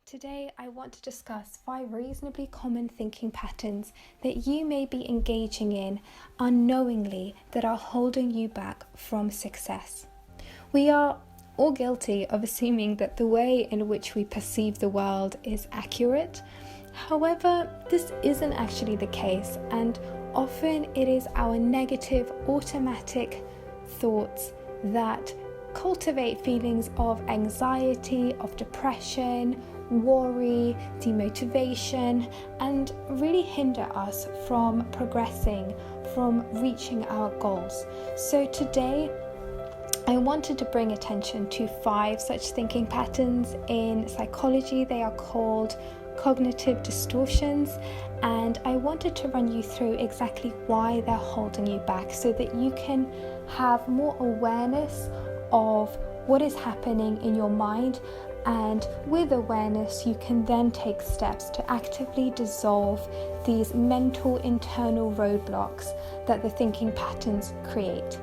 Today, I want to discuss 5 reasonably common thinking patterns that you may be engaging in unknowingly that are holding you back from success. We are all guilty of assuming that the way in which we perceive the world is accurate. However, this isn't actually the case, and often it is our negative, automatic thoughts that cultivate feelings of anxiety, of depression, worry, demotivation, and really hinder us from progressing, from reaching our goals. So today, I wanted to bring attention to 5 such thinking patterns. In psychology, they are called cognitive distortions, and I wanted to run you through exactly why they're holding you back so that you can have more awareness of what is happening in your mind, and with awareness you can then take steps to actively dissolve these mental internal roadblocks that the thinking patterns create.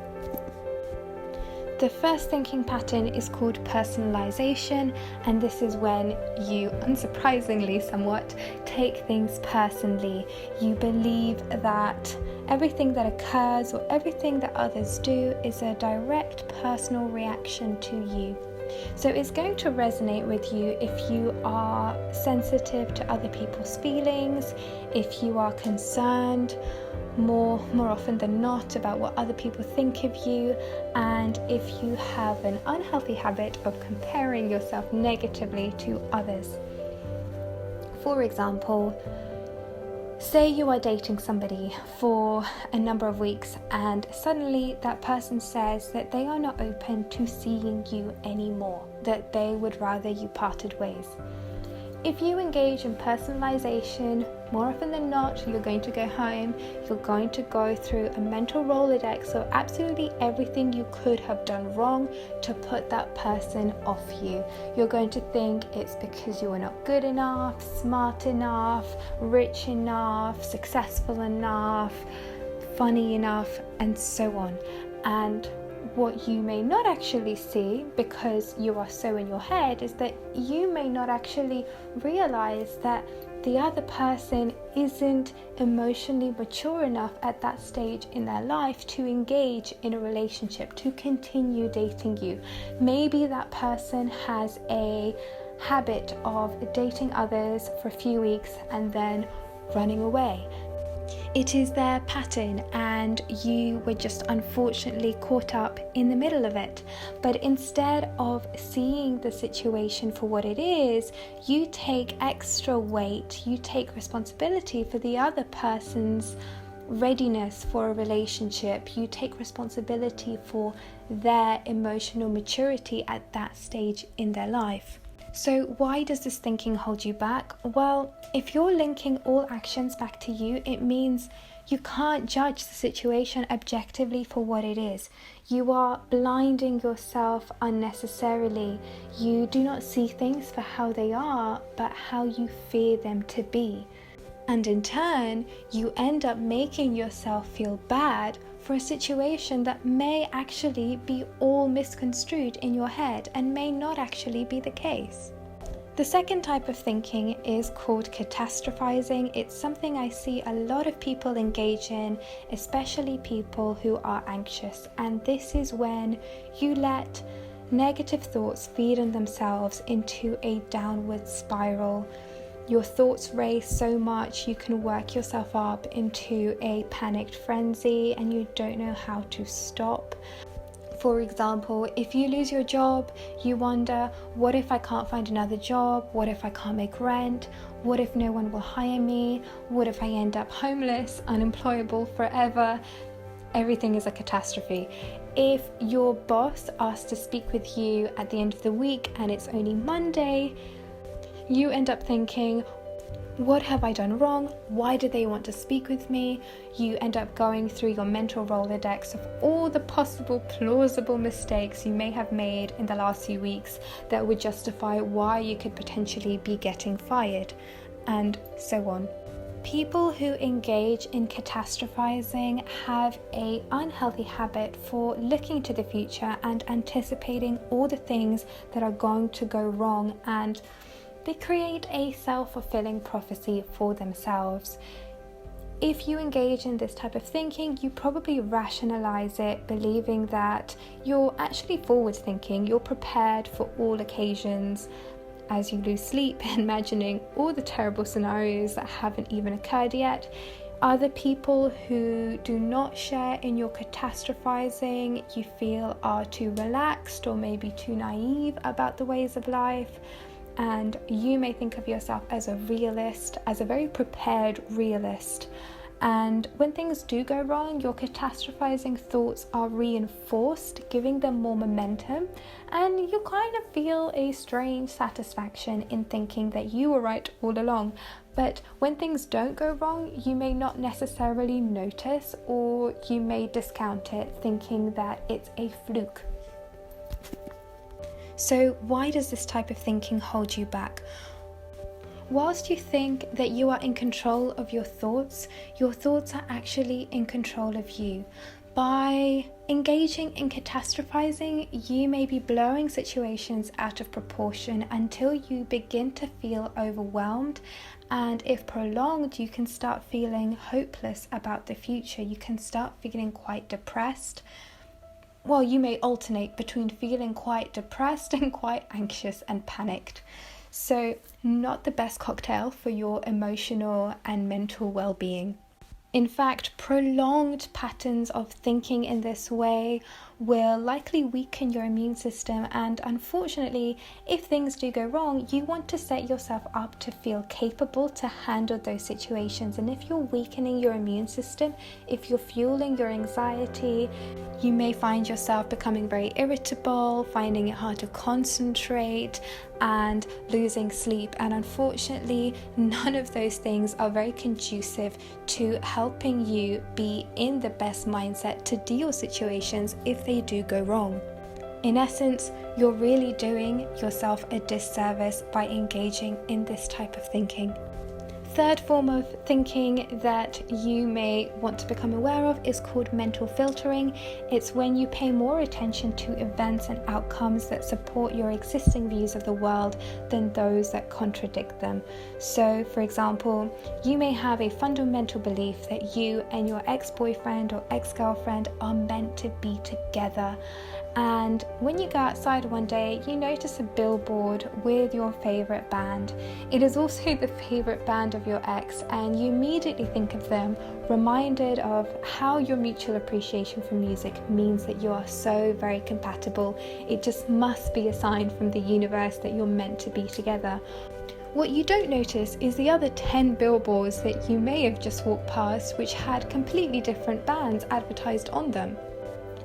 The first thinking pattern is called personalization, and this is when you, unsurprisingly somewhat, take things personally. You believe that everything that occurs or everything that others do is a direct personal reaction to you. So it's going to resonate with you if you are sensitive to other people's feelings, if you are concerned more often than not about what other people think of you, and if you have an unhealthy habit of comparing yourself negatively to others. For example, say you are dating somebody for a number of weeks and suddenly that person says that they are not open to seeing you anymore, that they would rather you parted ways. If you engage in personalization, more often than not, you're going to go home, you're going to go through a mental Rolodex of absolutely everything you could have done wrong to put that person off you. You're going to think it's because you are not good enough, smart enough, rich enough, successful enough, funny enough, and so on. And what you may not actually see, because you are so in your head, is that you may not actually realize that the other person isn't emotionally mature enough at that stage in their life to engage in a relationship, to continue dating you. Maybe that person has a habit of dating others for a few weeks and then running away. It is their pattern, and you were just unfortunately caught up in the middle of it. But instead of seeing the situation for what it is, you take extra weight, you take responsibility for the other person's readiness for a relationship, you take responsibility for their emotional maturity at that stage in their life. So why does this thinking hold you back? Well, if you're linking all actions back to you, it means you can't judge the situation objectively for what it is. You are blinding yourself unnecessarily. You do not see things for how they are, but how you fear them to be. And in turn, you end up making yourself feel bad for a situation that may actually be all misconstrued in your head and may not actually be the case. The second type of thinking is called catastrophizing. It's something I see a lot of people engage in, especially people who are anxious. And this is when you let negative thoughts feed on themselves into a downward spiral. Your thoughts race so much you can work yourself up into a panicked frenzy and you don't know how to stop. For example, if you lose your job, you wonder, what if I can't find another job? What if I can't make rent? What if no one will hire me? What if I end up homeless, unemployable forever? Everything is a catastrophe. If your boss asks to speak with you at the end of the week and it's only Monday, you end up thinking, what have I done wrong? Why do they want to speak with me? You end up going through your mental Rolodex of all the possible plausible mistakes you may have made in the last few weeks that would justify why you could potentially be getting fired, and so on. People who engage in catastrophizing have an unhealthy habit for looking to the future and anticipating all the things that are going to go wrong and they create a self-fulfilling prophecy for themselves. If you engage in this type of thinking, you probably rationalize it, believing that you're actually forward thinking, you're prepared for all occasions. As you lose sleep, imagining all the terrible scenarios that haven't even occurred yet. Other people who do not share in your catastrophizing, you feel are too relaxed or maybe too naive about the ways of life. And you may think of yourself as a realist, as a very prepared realist. And when things do go wrong, your catastrophizing thoughts are reinforced, giving them more momentum, and you kind of feel a strange satisfaction in thinking that you were right all along. But when things don't go wrong, you may not necessarily notice, or you may discount it, thinking that it's a fluke. So why does this type of thinking hold you back? Whilst you think that you are in control of your thoughts are actually in control of you. By engaging in catastrophizing, you may be blowing situations out of proportion until you begin to feel overwhelmed, and if prolonged, you can start feeling hopeless about the future. You can start feeling quite depressed. Well, you may alternate between feeling quite depressed and quite anxious and panicked. So, not the best cocktail for your emotional and mental well-being. In fact, prolonged patterns of thinking in this way will likely weaken your immune system, and unfortunately, if things do go wrong, you want to set yourself up to feel capable to handle those situations. And if you're weakening your immune system, if you're fueling your anxiety, you may find yourself becoming very irritable, finding it hard to concentrate, and losing sleep. And unfortunately, none of those things are very conducive to helping you be in the best mindset to deal with situations if they do go wrong. In essence, you're really doing yourself a disservice by engaging in this type of thinking. Third form of thinking that you may want to become aware of is called mental filtering. It's when you pay more attention to events and outcomes that support your existing views of the world than those that contradict them. So, for example, you may have a fundamental belief that you and your ex-boyfriend or ex-girlfriend are meant to be together. And when you go outside one day, you notice a billboard with your favorite band. It is also the favorite band of your ex, and you immediately think of them, reminded of how your mutual appreciation for music means that you are so very compatible. It just must be a sign from the universe that you're meant to be together. What you don't notice is the other 10 billboards that you may have just walked past, which had completely different bands advertised on them.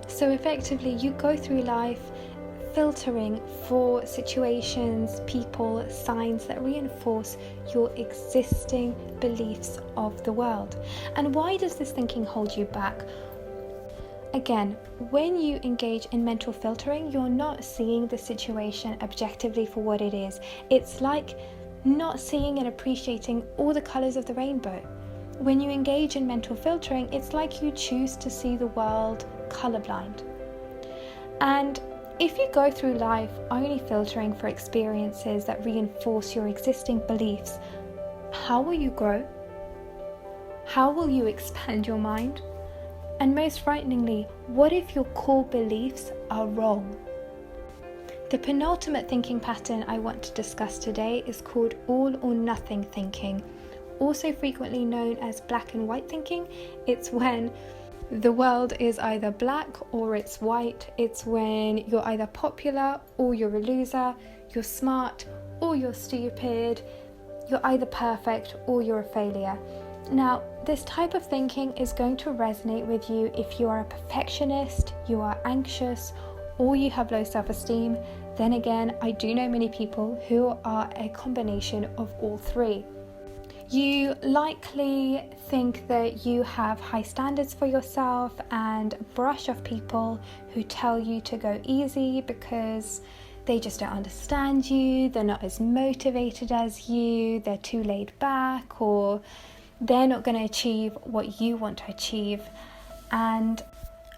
So effectively, you go through life filtering for situations, people, signs that reinforce your existing beliefs of the world. And why does this thinking hold you back? Again, when you engage in mental filtering, you're not seeing the situation objectively for what it is. It's like not seeing and appreciating all the colors of the rainbow. When you engage in mental filtering, it's like you choose to see the world colorblind. And if you go through life only filtering for experiences that reinforce your existing beliefs, how will you grow? How will you expand your mind? And most frighteningly, what if your core beliefs are wrong? The penultimate thinking pattern I want to discuss today is called all or nothing thinking, also frequently known as black and white thinking. It's when the world is either black or it's white. It's when you're either popular or you're a loser, you're smart or you're stupid, you're either perfect or you're a failure. Now, this type of thinking is going to resonate with you if you are a perfectionist, you are anxious, or you have low self-esteem. Then again, I do know many people who are a combination of all three. You likely think that you have high standards for yourself and brush off people who tell you to go easy because they just don't understand you, they're not as motivated as you, they're too laid back, or they're not going to achieve what you want to achieve. And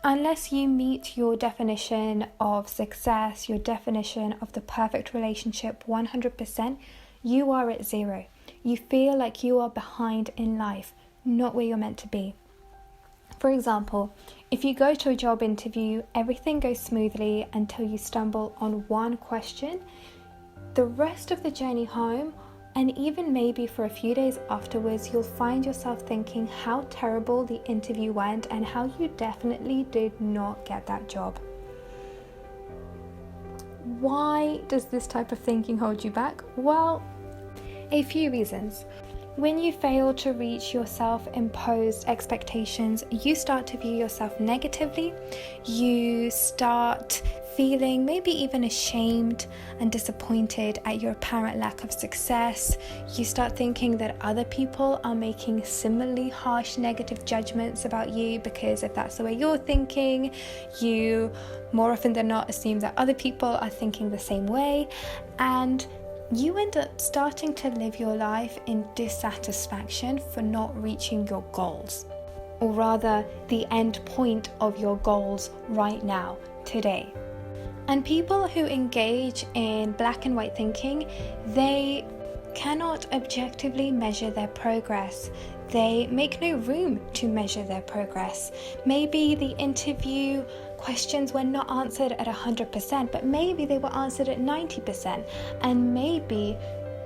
unless you meet your definition of success, your definition of the perfect relationship 100%, You are at zero. You feel like you are behind in life, not where you're meant to be. For example, if you go to a job interview, everything goes smoothly until you stumble on one question. The rest of the journey home, and even maybe for a few days afterwards, you'll find yourself thinking how terrible the interview went and how you definitely did not get that job. Why does this type of thinking hold you back? Well, a few reasons. When you fail to reach your self-imposed expectations, you start to view yourself negatively. You start feeling maybe even ashamed and disappointed at your apparent lack of success. You start thinking that other people are making similarly harsh negative judgments about you, because if that's the way you're thinking, you more often than not assume that other people are thinking the same way, and you end up starting to live your life in dissatisfaction for not reaching your goals, or rather the end point of your goals right now, today. And people who engage in black and white thinking, they cannot objectively measure their progress. They make no room to measure their progress. Maybe the interview questions were not answered at 100%, but maybe they were answered at 90%. And maybe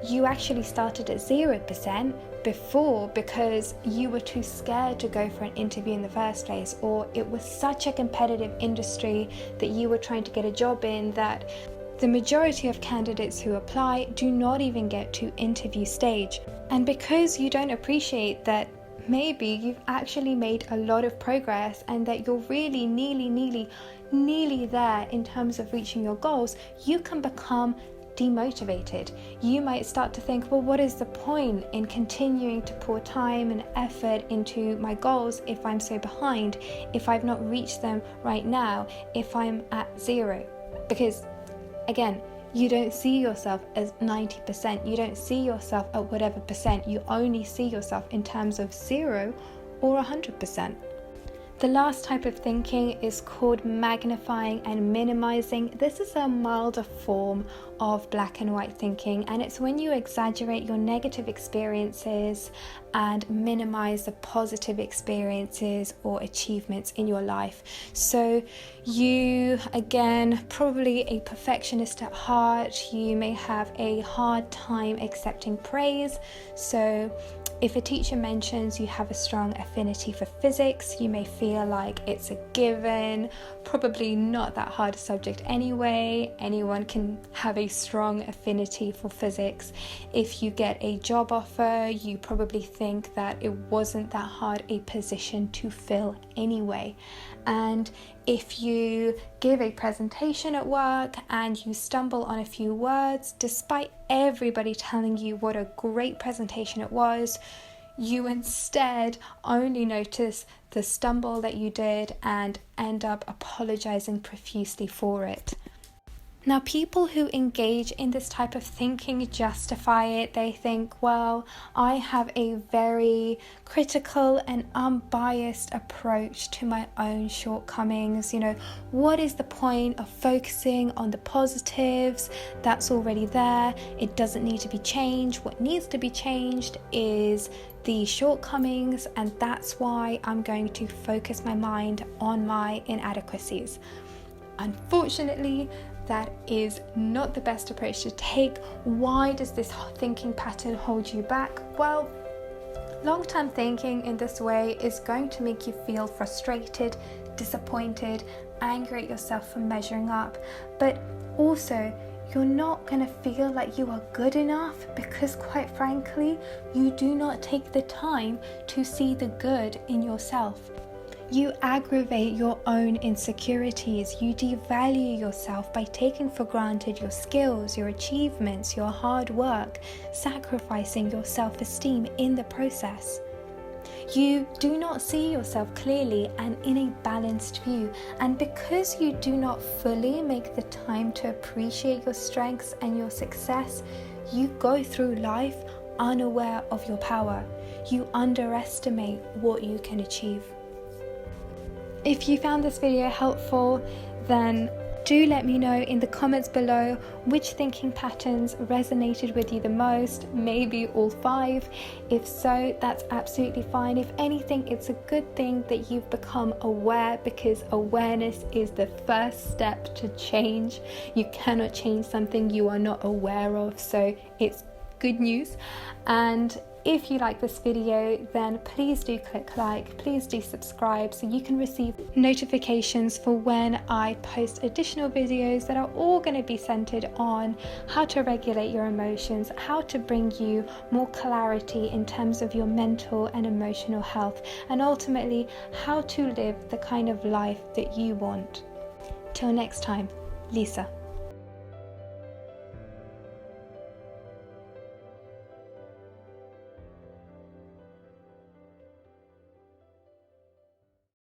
you actually started at 0% before because you were too scared to go for an interview in the first place, or it was such a competitive industry that you were trying to get a job in that the majority of candidates who apply do not even get to interview stage. And because you don't appreciate that maybe you've actually made a lot of progress and that you're really nearly there in terms of reaching your goals, you can become demotivated. You might start to think, well, what is the point in continuing to pour time and effort into my goals if I'm so behind, if I've not reached them right now, if I'm at zero? Because again, you don't see yourself as 90%. You don't see yourself at whatever percent. You only see yourself in terms of 0 or 100%. The last type of thinking is called magnifying and minimizing. This is a milder form of black and white thinking, and it's when you exaggerate your negative experiences and minimize the positive experiences or achievements in your life. So you, again, probably a perfectionist at heart, you may have a hard time accepting praise. So if a teacher mentions you have a strong affinity for physics, you may feel like it's a given, probably not that hard a subject anyway. Anyone can have a strong affinity for physics. If you get a job offer, you probably think that it wasn't that hard a position to fill anyway. And if you give a presentation at work and you stumble on a few words, despite everybody telling you what a great presentation it was, you instead only notice the stumble that you did and end up apologizing profusely for it. Now, people who engage in this type of thinking justify it. They think, well, I have a very critical and unbiased approach to my own shortcomings. What is the point of focusing on the positives? That's already there. It doesn't need to be changed. What needs to be changed is the shortcomings, and that's why I'm going to focus my mind on my inadequacies. Unfortunately, that is not the best approach to take. Why does this thinking pattern hold you back? Well, long-term thinking in this way is going to make you feel frustrated, disappointed, angry at yourself for measuring up, but also you're not going to feel like you are good enough because, quite frankly, you do not take the time to see the good in yourself. You aggravate your own insecurities. You devalue yourself by taking for granted your skills, your achievements, your hard work, sacrificing your self-esteem in the process. You do not see yourself clearly and in a balanced view, and because you do not fully make the time to appreciate your strengths and your success, you go through life unaware of your power. You underestimate what you can achieve. If you found this video helpful, then Do let me know in the comments below which thinking patterns resonated with you the most, maybe all 5. If so, that's absolutely fine. If anything, it's a good thing that you've become aware, because awareness is the first step to change. You cannot change something you are not aware of, so it's good news. And if you like this video, then please do click like, please do subscribe so you can receive notifications for when I post additional videos that are all going to be centered on how to regulate your emotions, how to bring you more clarity in terms of your mental and emotional health, and ultimately how to live the kind of life that you want. Till next time, Lisa.